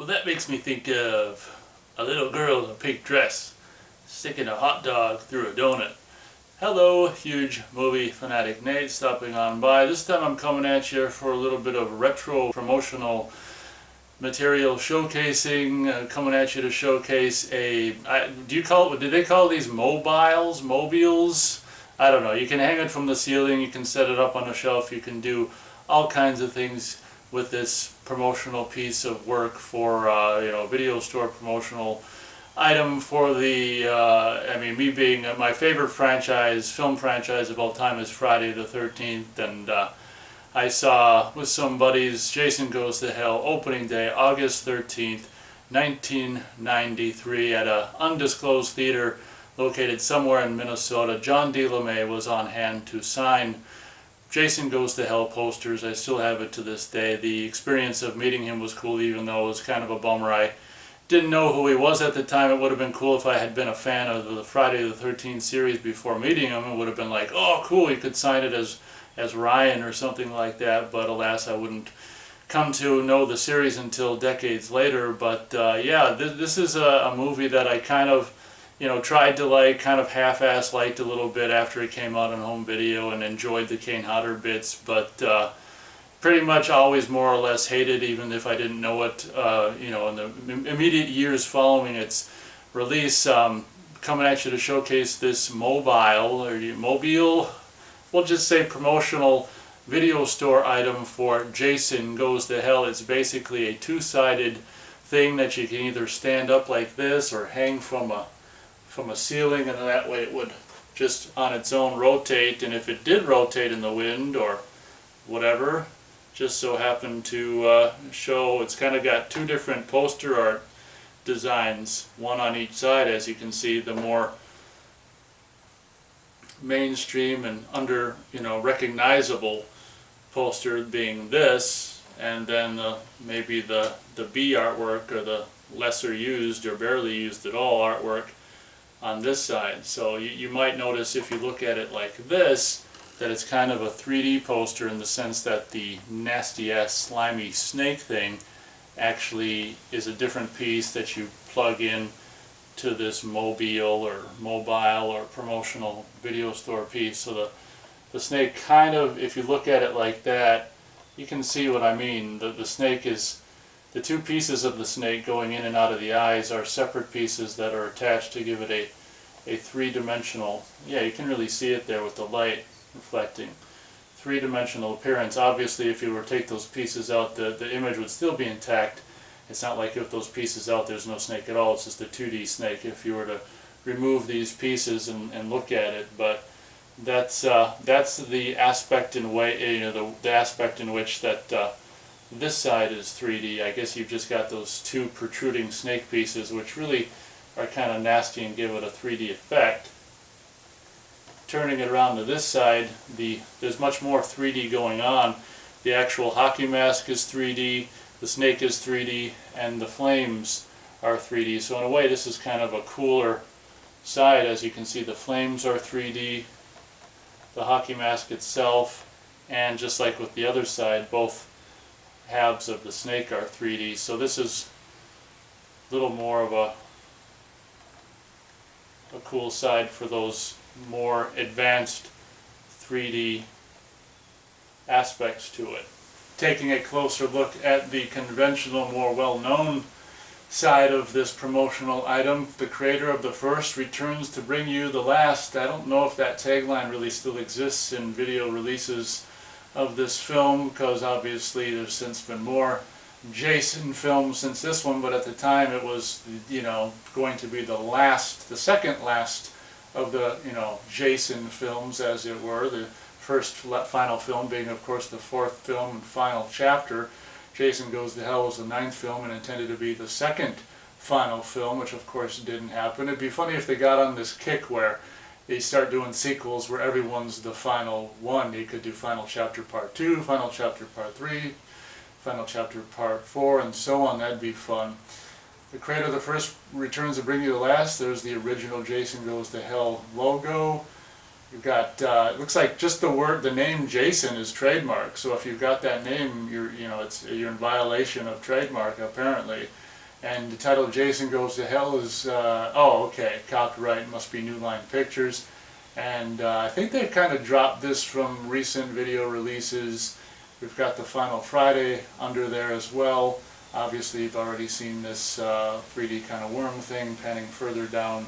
Well, that makes me think of a little girl in a pink dress sticking a hot dog through a donut. Hello, huge movie fanatic Nate stopping on by. This time I'm coming at you for a little bit of retro promotional material showcasing, coming at you to showcase do they call these mobiles? I don't know. You can hang it from the ceiling, you can set it up on a shelf, you can do all kinds of things with this promotional piece of work for video store promotional item for the me being my favorite film franchise of all time is Friday the 13th, and I saw with some buddies Jason Goes to Hell opening day August 13th 1993 at an undisclosed theater located somewhere in Minnesota. John D. LeMay was on hand to sign Jason Goes to Hell posters. I still have it to this day. The experience of meeting him was cool, even though it was kind of a bummer. I didn't know who he was at the time. It would have been cool if I had been a fan of the Friday the 13th series before meeting him. It would have been like, oh cool, you could sign it as Ryan or something like that, but alas, I wouldn't come to know the series until decades later. But yeah, this is a movie that I kind of tried to like, kind of half-ass liked a little bit after it came out on home video, and enjoyed the Kane Hodder bits, but pretty much always more or less hated, even if I didn't know it, in the immediate years following its release. Coming at you to showcase this mobile, we'll just say promotional video store item for Jason Goes to Hell. It's basically a two-sided thing that you can either stand up like this or hang from a ceiling, and that way it would just on its own rotate, and if it did rotate in the wind or whatever, just so happened to show, it's kind of got two different poster art designs, one on each side, as you can see, the more mainstream and recognizable poster being this, and then maybe the B artwork, or the lesser used or barely used at all artwork on this side. So you might notice, if you look at it like this, that it's kind of a 3D poster, in the sense that the nasty ass slimy snake thing actually is a different piece that you plug in to this mobile or promotional video store piece. So the snake kind of, if you look at it like that, you can see what I mean. The snake is, the two pieces of the snake going in and out of the eyes are separate pieces that are attached to give it a three-dimensional, yeah, you can really see it there with the light reflecting, three-dimensional appearance. Obviously, if you were to take those pieces out, the image would still be intact. It's not like if those pieces out, there's no snake at all. It's just a 2D snake if you were to remove these pieces and look at it. But that's the aspect in the aspect in which that this side is 3D. I guess you've just got those two protruding snake pieces, which really are kind of nasty and give it a 3D effect. Turning it around to this side, there's much more 3D going on. The actual hockey mask is 3D, the snake is 3D, and the flames are 3D. So in a way, this is kind of a cooler side. As you can see, the flames are 3D, the hockey mask itself, and just like with the other side, both halves of the snake are 3D. So this is a little more of a cool side for those more advanced 3D aspects to it. Taking a closer look at the conventional, more well-known side of this promotional item, the creator of the first returns to bring you the last. I don't know if that tagline really still exists in video releases of this film, because obviously there's since been more Jason films since this one, but at the time it was, going to be the second last of the, Jason films, as it were. The first final film being, of course, the fourth film and final chapter. Jason Goes to Hell was the ninth film and intended to be the second final film, which of course didn't happen. It'd be funny if they got on this kick where they start doing sequels where everyone's the final one. You could do Final Chapter Part 2, Final Chapter Part 3, Final Chapter Part 4, and so on. That'd be fun. The creator of the first returns to bring you the last. There's the original Jason Goes to Hell logo. You've got, it looks like just the name Jason is trademark. So if you've got that name, you're in violation of trademark apparently. And the title of Jason Goes to Hell is, oh okay, copyright, must be New Line Pictures. And I think they've kind of dropped this from recent video releases. We've got the Final Friday under there as well. Obviously you've already seen this 3D kind of worm thing panning further down.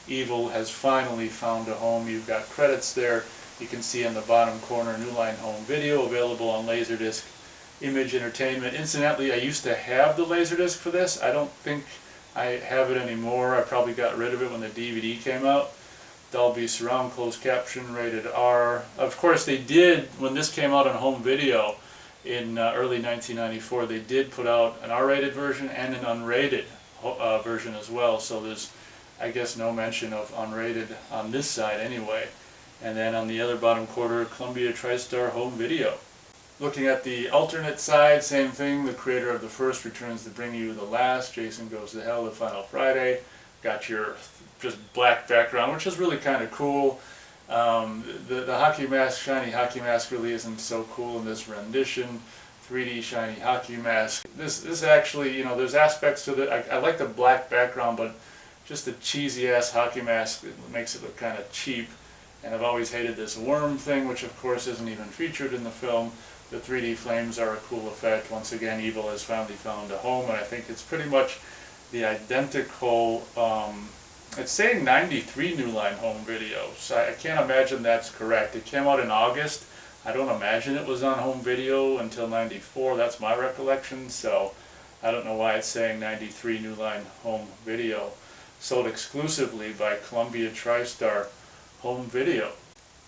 Evil has finally found a home. You've got credits there. You can see in the bottom corner New Line Home Video, available on Laserdisc Image Entertainment. Incidentally, I used to have the Laserdisc for this. I don't think I have it anymore. I probably got rid of it when the DVD came out. Dolby Surround, closed caption, rated R. Of course they did, when this came out on home video in early 1994, they did put out an R-rated version and an unrated version as well. So there's, I guess, no mention of unrated on this side anyway. And then on the other bottom quarter, Columbia TriStar Home Video. Looking at the alternate side, same thing. The creator of the first returns to bring you the last. Jason Goes to Hell, the Final Friday. Got your just black background, which is really kind of cool. The hockey mask, shiny hockey mask, really isn't so cool in this rendition. 3D shiny hockey mask. This actually, you know, there's aspects to it. I like the black background, but just the cheesy ass hockey mask, it makes it look kind of cheap. And I've always hated this worm thing, which of course isn't even featured in the film. The 3D flames are a cool effect. Once again, Evil has finally found a home, and I think it's pretty much the identical, it's saying 93 New Line Home Video, so I can't imagine that's correct. It came out in August. I don't imagine it was on home video until 94, that's my recollection, so I don't know why it's saying 93 New Line Home Video. Sold exclusively by Columbia TriStar Home Video.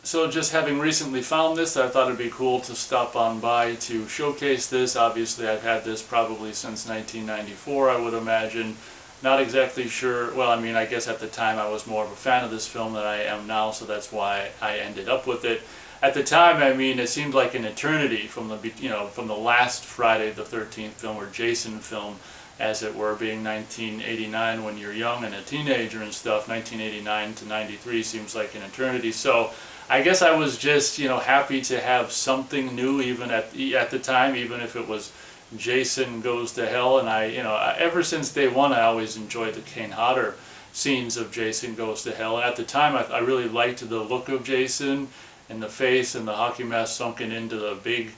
So just having recently found this, I thought it'd be cool to stop on by to showcase this. Obviously I've had this probably since 1994, I would imagine. Not exactly sure, well, I mean, I guess at the time I was more of a fan of this film than I am now, so that's why I ended up with it. At the time, I mean, it seemed like an eternity from the, you know, from the last Friday the 13th film, or Jason film, as it were, being 1989 when you're young and a teenager and stuff. 1989 to 93 seems like an eternity. So I guess I was just, you know, happy to have something new even at the time, even if it was Jason Goes to Hell. And I, you know, ever since day one, I always enjoyed the Kane Hodder scenes of Jason Goes to Hell. And at the time, I really liked the look of Jason and the face and the hockey mask sunken into the big,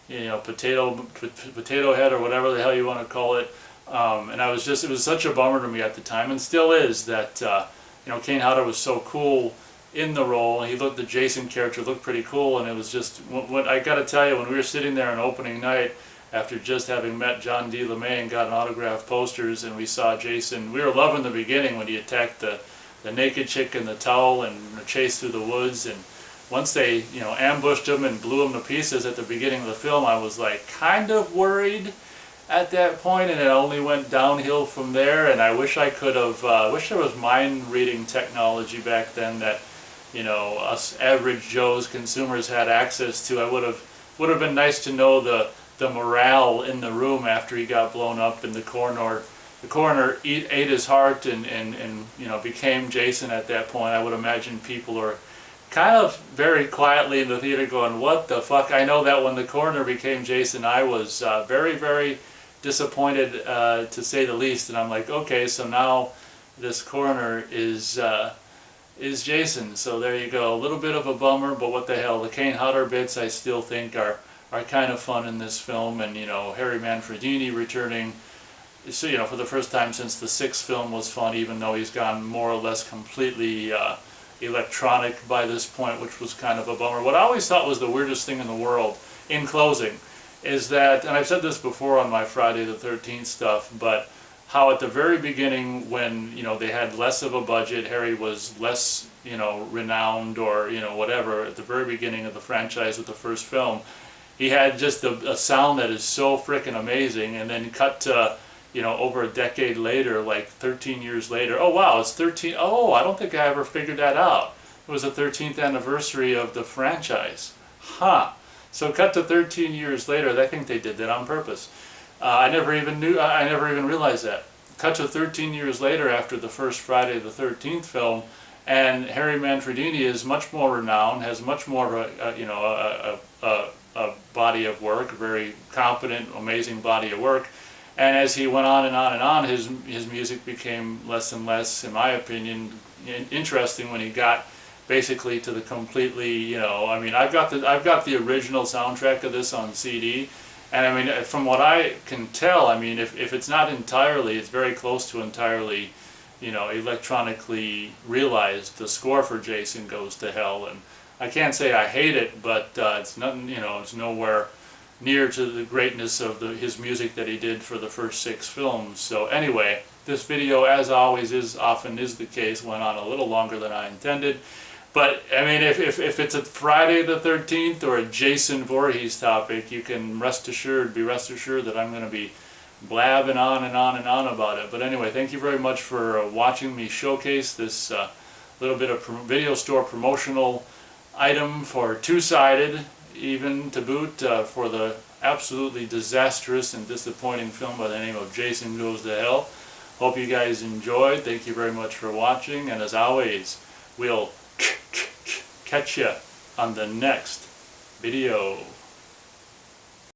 you know, potato head or whatever the hell you want to call it. And I was just, it was such a bummer to me at the time, and still is, that you know, Kane Hodder was so cool in the role. He looked, the Jason character looked pretty cool, and it was just, what I got to tell you, when we were sitting there on opening night, after just having met John D. LeMay and gotten autographed posters, and we saw Jason, we were loving the beginning when he attacked the naked chick in the towel and chased through the woods, and once they, you know, ambushed him and blew him to pieces at the beginning of the film, I was like kind of worried at that point, and it only went downhill from there. And I wish I could have, wish there was mind reading technology back then that, you know, us average Joes, consumers, had access to. I would have been nice to know the morale in the room after he got blown up in the coroner. The coroner ate his heart and you know, became Jason at that point. I would imagine people are kind of very quietly in the theater going, what the fuck? I know that when the coroner became Jason, I was very, very disappointed, to say the least. And I'm like, okay, so now this coroner is Jason. So there you go. A little bit of a bummer, but what the hell. The Kane Hodder bits I still think are kind of fun in this film. And, you know, Harry Manfredini returning, so, you know, for the first time since the 6th film was fun, even though he's gone more or less completely electronic by this point, which was kind of a bummer. What I always thought was the weirdest thing in the world, in closing, is that, and I've said this before on my Friday the 13th stuff, but how at the very beginning, when, you know, they had less of a budget, Harry was less, you know, renowned or, you know, whatever, at the very beginning of the franchise with the first film, he had just a sound that is so freaking amazing, and then cut to, you know, over a decade later, like 13 years later, oh wow, it's 13, oh, I don't think I ever figured that out. It was the 13th anniversary of the franchise. Huh. So cut to 13 years later, I think they did that on purpose. I never even realized that. Cut to 13 years later after the first Friday the 13th film, and Harry Manfredini is much more renowned, has much more of a, you know, a body of work, a very competent, amazing body of work. And as he went on and on and on, his music became less and less, in my opinion, interesting when he got basically to the completely, you know, I mean, I've got the original soundtrack of this on CD, and I mean, from what I can tell, I mean, if it's not entirely, it's very close to entirely, you know, electronically realized. The score for Jason Goes to Hell, and I can't say I hate it, but it's nothing, you know, it's nowhere near to the greatness of his music that he did for the first 6 films. So anyway, this video, as always often is the case, went on a little longer than I intended. But I mean, if it's a Friday the 13th or a Jason Voorhees topic, you can be rest assured that I'm going to be blabbing on and on and on about it. But anyway, thank you very much for watching me showcase this little bit of video store promotional item for Two-Sided, even to boot, for the absolutely disastrous and disappointing film by the name of Jason Goes to Hell. Hope you guys enjoyed. Thank you very much for watching, and as always, we'll catch you on the next video.